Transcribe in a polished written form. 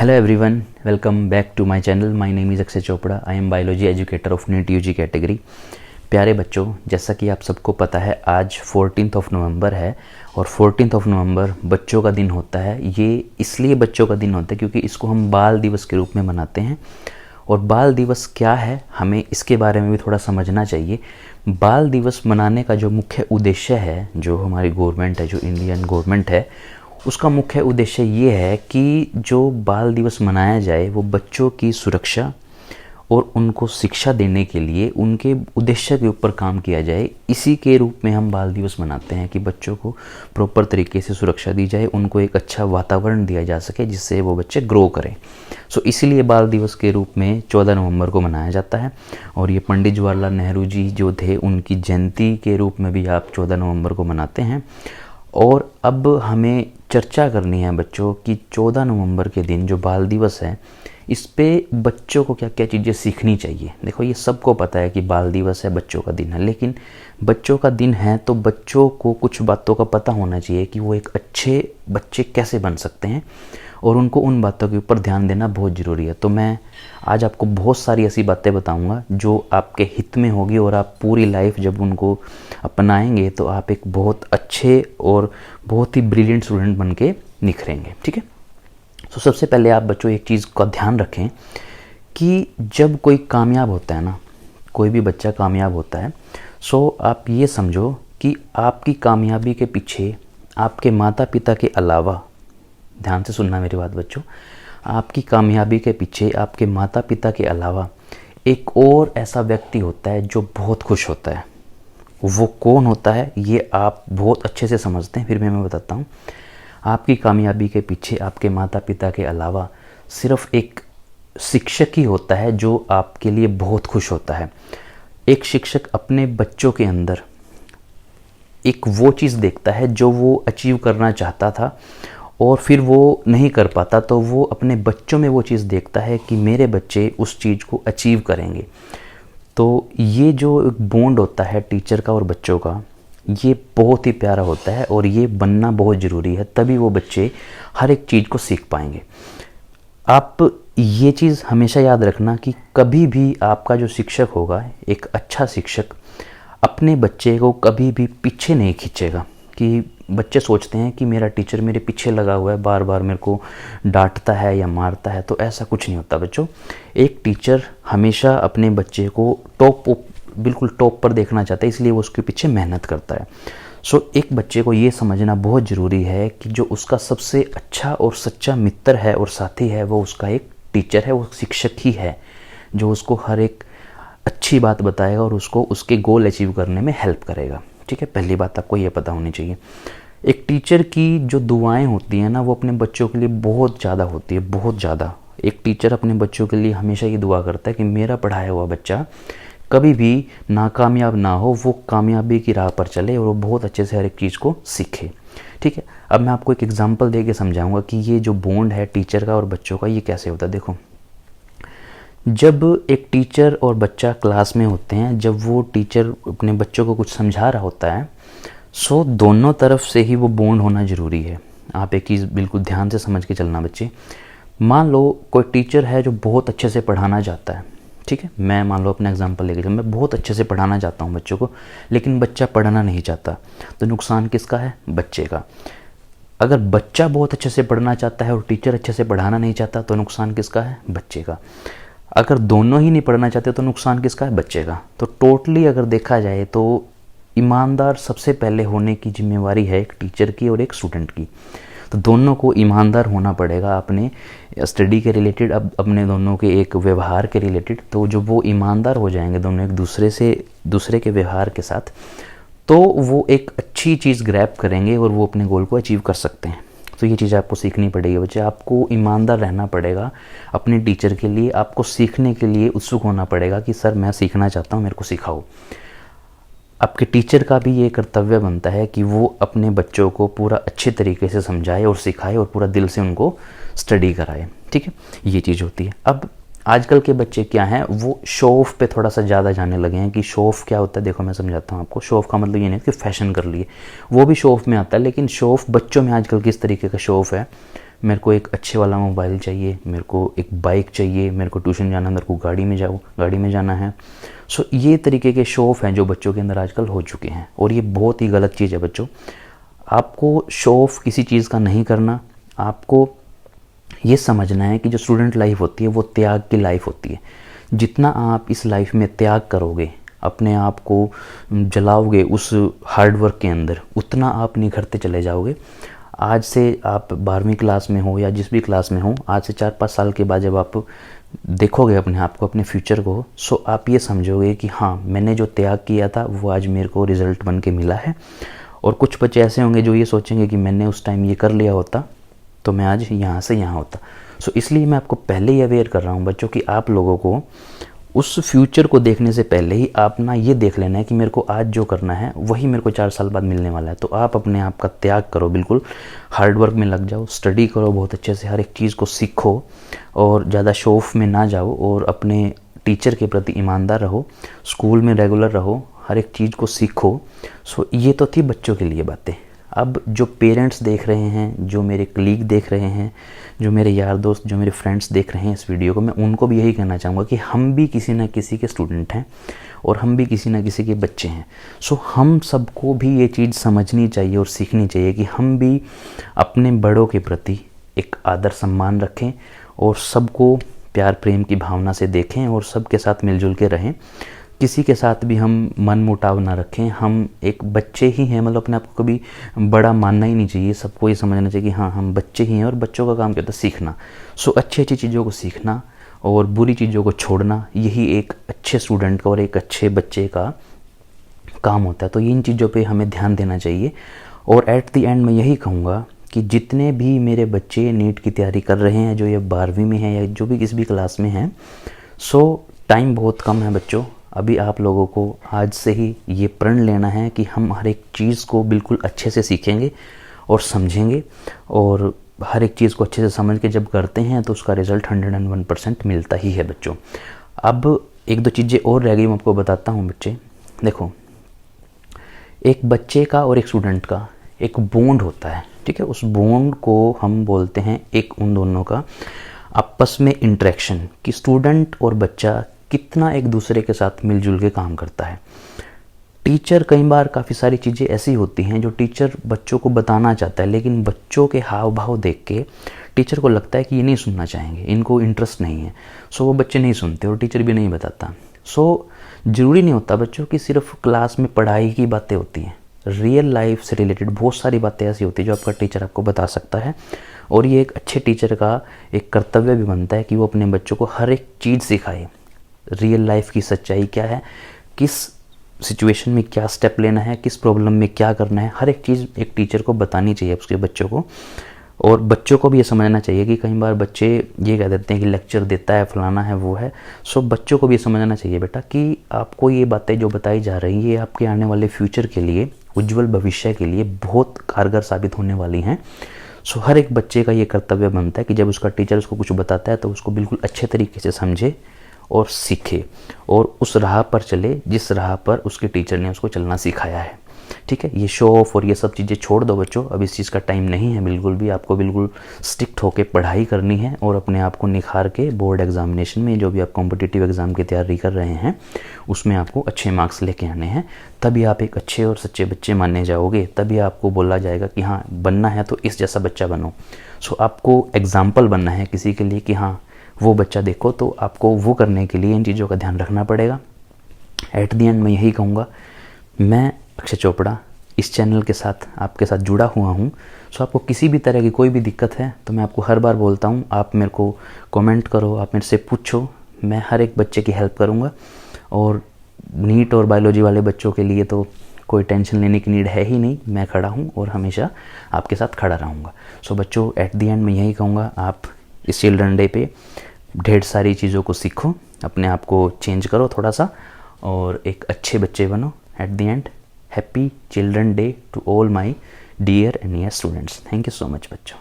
Hello everyone, welcome back to my channel. My name is Akshay Chopra. I am biology educator of NEET UG category. प्यारे बच्चों, जैसा कि आप सबको पता है आज 14 नवंबर है और 14 नवंबर बच्चों का दिन होता है. ये इसलिए बच्चों का दिन होता है क्योंकि इसको हम बाल दिवस के रूप में मनाते हैं. और बाल दिवस क्या है, हमें इसके बारे में भी थोड़ा समझना चाहिए. बाल दिवस मनाने का जो मुख्य उद्देश्य है, जो हमारी गवर्नमेंट है, जो इंडियन गवर्नमेंट है, उसका मुख्य उद्देश्य ये है कि जो बाल दिवस मनाया जाए वो बच्चों की सुरक्षा और उनको शिक्षा देने के लिए उनके उद्देश्य के ऊपर काम किया जाए. इसी के रूप में हम बाल दिवस मनाते हैं कि बच्चों को प्रॉपर तरीके से सुरक्षा दी जाए, उनको एक अच्छा वातावरण दिया जा सके जिससे वो बच्चे ग्रो करें. सो इसीलिए बाल दिवस के रूप में 14 नवंबर को मनाया जाता है. और ये पंडित जवाहरलाल नेहरू जी जो थे उनकी जयंती के रूप में भी आप 14 नवंबर को मनाते हैं. और अब हमें चर्चा करनी है बच्चों कि 14 नवंबर के दिन जो बाल दिवस है इस पे बच्चों को क्या क्या चीज़ें सीखनी चाहिए. देखो, ये सबको पता है कि बाल दिवस है, बच्चों का दिन है, लेकिन बच्चों का दिन है तो बच्चों को कुछ बातों का पता होना चाहिए कि वो एक अच्छे बच्चे कैसे बन सकते हैं और उनको उन बातों के ऊपर ध्यान देना बहुत ज़रूरी है. तो मैं आज आपको बहुत सारी ऐसी बातें बताऊंगा जो आपके हित में होगी और आप पूरी लाइफ जब उनको अपनाएंगे तो आप एक बहुत अच्छे और बहुत ही ब्रिलियंट स्टूडेंट बन के निखरेंगे. ठीक है. तो सबसे पहले आप बच्चों एक चीज़ का ध्यान रखें कि जब कोई कामयाब होता है ना, कोई भी बच्चा कामयाब होता है, सो आप ये समझो कि आपकी कामयाबी के पीछे आपके माता पिता के अलावा, ध्यान से सुनना मेरी बात बच्चों, आपकी कामयाबी के पीछे आपके माता पिता के अलावा एक और ऐसा व्यक्ति होता है जो बहुत खुश होता है. वो कौन होता है ये आप बहुत अच्छे से समझते हैं, फिर मैं बताता हूँ. आपकी कामयाबी के पीछे आपके माता पिता के अलावा सिर्फ एक शिक्षक ही होता है जो आपके लिए बहुत खुश होता है. एक शिक्षक अपने बच्चों के अंदर एक वो चीज़ देखता है जो वो अचीव करना चाहता था और फिर वो नहीं कर पाता, तो वो अपने बच्चों में वो चीज़ देखता है कि मेरे बच्चे उस चीज़ को अचीव करेंगे. तो ये जो एक बॉन्ड होता है टीचर का और बच्चों का, ये बहुत ही प्यारा होता है और ये बनना बहुत ज़रूरी है, तभी वो बच्चे हर एक चीज़ को सीख पाएंगे. आप ये चीज़ हमेशा याद रखना कि कभी भी आपका जो शिक्षक होगा, एक अच्छा शिक्षक अपने बच्चे को कभी भी पीछे नहीं खींचेगा. कि बच्चे सोचते हैं कि मेरा टीचर मेरे पीछे लगा हुआ है, बार बार मेरे को डांटता है या मारता है, तो ऐसा कुछ नहीं होता बच्चों. एक टीचर हमेशा अपने बच्चे को बिल्कुल टॉप पर देखना चाहता है, इसलिए वो उसके पीछे मेहनत करता है. सो एक बच्चे को ये समझना बहुत ज़रूरी है कि जो उसका सबसे अच्छा और सच्चा मित्र है और साथी है वो उसका एक टीचर है, वो शिक्षक ही है जो उसको हर एक अच्छी बात बताएगा और उसको उसके गोल अचीव करने में हेल्प करेगा. ठीक है, पहली बात आपको ये पता होनी चाहिए. एक टीचर की जो दुआएं होती हैं ना, वो अपने बच्चों के लिए बहुत ज़्यादा होती है, बहुत ज़्यादा. एक टीचर अपने बच्चों के लिए हमेशा ये दुआ करता है कि मेरा पढ़ाया हुआ बच्चा कभी भी नाकामयाब ना हो, वो कामयाबी की राह पर चले और वो बहुत अच्छे से हर एक चीज़ को सीखे. ठीक है. अब मैं आपको एक एग्जांपल दे के समझाऊंगा कि ये जो बॉन्ड है टीचर का और बच्चों का, ये कैसे होता है. देखो, जब एक टीचर और बच्चा क्लास में होते हैं, जब वो टीचर अपने बच्चों को कुछ समझा रहा होता है, सो दोनों तरफ से ही वो बॉन्ड होना ज़रूरी है. आप एक चीज़ बिल्कुल ध्यान से समझ के चलना बच्चे. मान लो कोई टीचर है जो बहुत अच्छे से पढ़ाना चाहता है. ठीक है, मैं मान लो अपना एग्जांपल लेके चल, मैं बहुत अच्छे से पढ़ाना चाहता हूँ बच्चों को, लेकिन बच्चा पढ़ना नहीं चाहता, तो नुकसान किसका है? बच्चे का. अगर बच्चा बहुत अच्छे से पढ़ना चाहता है और टीचर अच्छे से पढ़ाना नहीं चाहता, तो नुकसान किसका है? बच्चे का. अगर दोनों ही नहीं पढ़ना चाहते तो नुकसान किसका है? बच्चे का. तो टोटली अगर देखा जाए तो ईमानदार सबसे पहले होने की जिम्मेवारी है एक टीचर की और एक स्टूडेंट की. तो दोनों को ईमानदार होना पड़ेगा अपने स्टडी के रिलेटेड, अब अपने दोनों के एक व्यवहार के रिलेटेड. तो जो वो ईमानदार हो जाएंगे दोनों एक दूसरे के व्यवहार के साथ, तो वो एक अच्छी चीज़ ग्रैब करेंगे और वो अपने गोल को अचीव कर सकते हैं. तो ये चीज़ आपको सीखनी पड़ेगी बच्चे. आपको ईमानदार रहना पड़ेगा अपने टीचर के लिए. आपको सीखने के लिए उत्सुक होना पड़ेगा कि सर मैं सीखना चाहता हूँ, मेरे को सिखाओ. आपके टीचर का भी ये कर्तव्य बनता है कि वो अपने बच्चों को पूरा अच्छे तरीके से समझाए और सिखाए और पूरा दिल से उनको स्टडी कराए. ठीक है, ये चीज़ होती है. अब आजकल के बच्चे क्या हैं, वो शो ऑफ पे थोड़ा सा ज़्यादा जाने लगे हैं. कि शो ऑफ क्या होता है, देखो मैं समझाता हूँ आपको. शो ऑफ का मतलब ये नहीं कि फैशन कर लिए, वो भी शो ऑफ में आता है, लेकिन शो ऑफ बच्चों में आजकल किस तरीके का शो ऑफ है, मेरे को एक अच्छे वाला मोबाइल चाहिए, मेरे को एक बाइक चाहिए, मेरे को ट्यूशन जाना, मेरे को गाड़ी में जाना है। सो ये तरीके के शो ऑफ हैं जो बच्चों के अंदर आजकल हो चुके हैं, और ये बहुत ही गलत चीज़ है बच्चों। आपको शो ऑफ किसी चीज़ का नहीं करना। आपको ये समझना है कि जो स्टूडेंट लाइफ होती है वो त्याग की लाइफ होती है। जितना आप इस लाइफ में त्याग करोगे, अपने आप को जलाओगे उस हार्ड वर्क के अंदर, उतना आप निखरते चले जाओगे। आज से आप 12वीं क्लास में हो या जिस भी क्लास में हो, आज से 4-5 साल के बाद जब आप देखोगे अपने आप को, अपने फ्यूचर को, सो आप ये समझोगे कि हाँ, मैंने जो त्याग किया था वो आज मेरे को रिज़ल्ट बन के मिला है। और कुछ बच्चे ऐसे होंगे जो ये सोचेंगे कि मैंने उस टाइम ये कर लिया होता तो मैं आज यहाँ से यहाँ होता। सो इसलिए मैं आपको पहले ही अवेयर कर रहा हूँ बच्चों कि आप लोगों को उस फ्यूचर को देखने से पहले ही आप ना ये देख लेना है कि मेरे को आज जो करना है वही मेरे को 4 साल बाद मिलने वाला है। तो आप अपने आप का त्याग करो, बिल्कुल हार्ड वर्क में लग जाओ, स्टडी करो बहुत अच्छे से, हर एक चीज़ को सीखो और ज़्यादा शो ऑफ में ना जाओ, और अपने टीचर के प्रति ईमानदार रहो, स्कूल में रेगुलर रहो, हर एक चीज़ को सीखो। सो ये तो थी बच्चों के लिए बातें। अब जो पेरेंट्स देख रहे हैं, जो मेरे कलीग देख रहे हैं, जो मेरे यार दोस्त, जो मेरे फ्रेंड्स देख रहे हैं इस वीडियो को, मैं उनको भी यही कहना चाहूँगा कि हम भी किसी न किसी के स्टूडेंट हैं और हम भी किसी न किसी के बच्चे हैं। सो हम सबको भी ये चीज़ समझनी चाहिए और सीखनी चाहिए कि हम भी अपने बड़ों के प्रति एक आदर सम्मान रखें और सबको प्यार प्रेम की भावना से देखें और सबके साथ मिलजुल के रहें। किसी के साथ भी हम मन मुटाव ना रखें। हम एक बच्चे ही हैं, मतलब अपने आप को कभी बड़ा मानना ही नहीं चाहिए। सबको ये समझना चाहिए कि हाँ, हम बच्चे ही हैं और बच्चों का काम क्या होता है, सीखना। सो अच्छी अच्छी चीज़ों को सीखना और बुरी चीज़ों को छोड़ना, यही एक अच्छे स्टूडेंट का और एक अच्छे बच्चे का काम होता है। तो इन चीज़ों पे हमें ध्यान देना चाहिए। और एट द एंड मैं यही कहूँगा कि जितने भी मेरे बच्चे नीट की तैयारी कर रहे हैं, जो ये 12वीं में हैं या जो भी किसी भी क्लास में हैं, सो टाइम बहुत कम है बच्चों। अभी आप लोगों को आज से ही ये प्रण लेना है कि हम हर एक चीज़ को बिल्कुल अच्छे से सीखेंगे और समझेंगे, और हर एक चीज़ को अच्छे से समझ के जब करते हैं तो उसका रिज़ल्ट 101% मिलता ही है बच्चों। अब 1-2 चीज़ें और रह गई, मैं आपको बताता हूँ बच्चे। देखो, एक बच्चे का और एक स्टूडेंट का एक बॉन्ड होता है, ठीक है। उस बॉन्ड को हम बोलते हैं एक उन दोनों का आपस में इंटरेक्शन, कि स्टूडेंट और बच्चा कितना एक दूसरे के साथ मिलजुल के काम करता है। टीचर कई बार काफ़ी सारी चीज़ें ऐसी होती हैं जो टीचर बच्चों को बताना चाहता है, लेकिन बच्चों के हाव भाव देख के टीचर को लगता है कि ये नहीं सुनना चाहेंगे, इनको इंटरेस्ट नहीं है। सो वो बच्चे नहीं सुनते और टीचर भी नहीं बताता। सो ज़रूरी नहीं होता बच्चों कि सिर्फ क्लास में पढ़ाई की बातें होती हैं। रियल लाइफ से रिलेटेड बहुत सारी बातें ऐसी होती हैं जो आपका टीचर आपको बता सकता है। और ये एक अच्छे टीचर का एक कर्तव्य भी बनता है कि वो अपने बच्चों को हर एक चीज़ सिखाए। रियल लाइफ की सच्चाई क्या है, किस सिचुएशन में क्या स्टेप लेना है, किस प्रॉब्लम में क्या करना है, हर एक चीज़ एक टीचर को बतानी चाहिए उसके बच्चों को। और बच्चों को भी ये समझना चाहिए कि कई बार बच्चे ये कह देते हैं कि लेक्चर देता है, फलाना है, वो है। सो बच्चों को भी ये समझना चाहिए बेटा कि आपको ये बातें जो बताई जा रही हैं ये आपके आने वाले फ्यूचर के लिए, उज्जवल भविष्य के लिए बहुत कारगर साबित होने वाली हैं। सो हर एक बच्चे का ये कर्तव्य बनता है कि जब उसका टीचर उसको कुछ बताता है तो उसको बिल्कुल अच्छे तरीके से समझे और सीखे और उस राह पर चले जिस राह पर उसके टीचर ने उसको चलना सिखाया है, ठीक है। ये शो ऑफ और ये सब चीज़ें छोड़ दो बच्चों, अब इस चीज़ का टाइम नहीं है बिल्कुल भी। आपको बिल्कुल स्ट्रिक्ट होकर पढ़ाई करनी है और अपने आप को निखार के बोर्ड एग्जामिनेशन में, जो भी आप कॉम्पिटिटिव एग्ज़ाम की तैयारी कर रहे हैं, उसमें आपको अच्छे मार्क्स लेके आने हैं। तभी आप एक अच्छे और सच्चे बच्चे माने जाओगे, तभी आपको बोला जाएगा कि हाँ, बनना है तो इस जैसा बच्चा बनो। सो आपको एग्जाम्पल बनना है किसी के लिए कि हाँ, वो बच्चा देखो, तो आपको वो करने के लिए इन चीज़ों का ध्यान रखना पड़ेगा। एट द एंड मैं यही कहूँगा, मैं अक्षय चोपड़ा इस चैनल के साथ आपके साथ जुड़ा हुआ हूँ। सो आपको किसी भी तरह की कोई भी दिक्कत है तो मैं आपको हर बार बोलता हूँ, आप मेरे को कमेंट करो, आप मेरे से पूछो, मैं हर एक बच्चे की हेल्प करूँगा। और नीट और बायोलॉजी वाले बच्चों के लिए तो कोई टेंशन लेने की नीड है ही नहीं, मैं खड़ा हूँ और हमेशा आपके साथ खड़ा रहूँगा। सो बच्चों, एट द एंड मैं यही कहूँगा, आप इस चिल्ड्रन डे पे ढेर सारी चीज़ों को सीखो, अपने आप को चेंज करो थोड़ा सा और एक अच्छे बच्चे बनो। At the end, happy children day to all my dear and near students. Thank you so much बच्चों।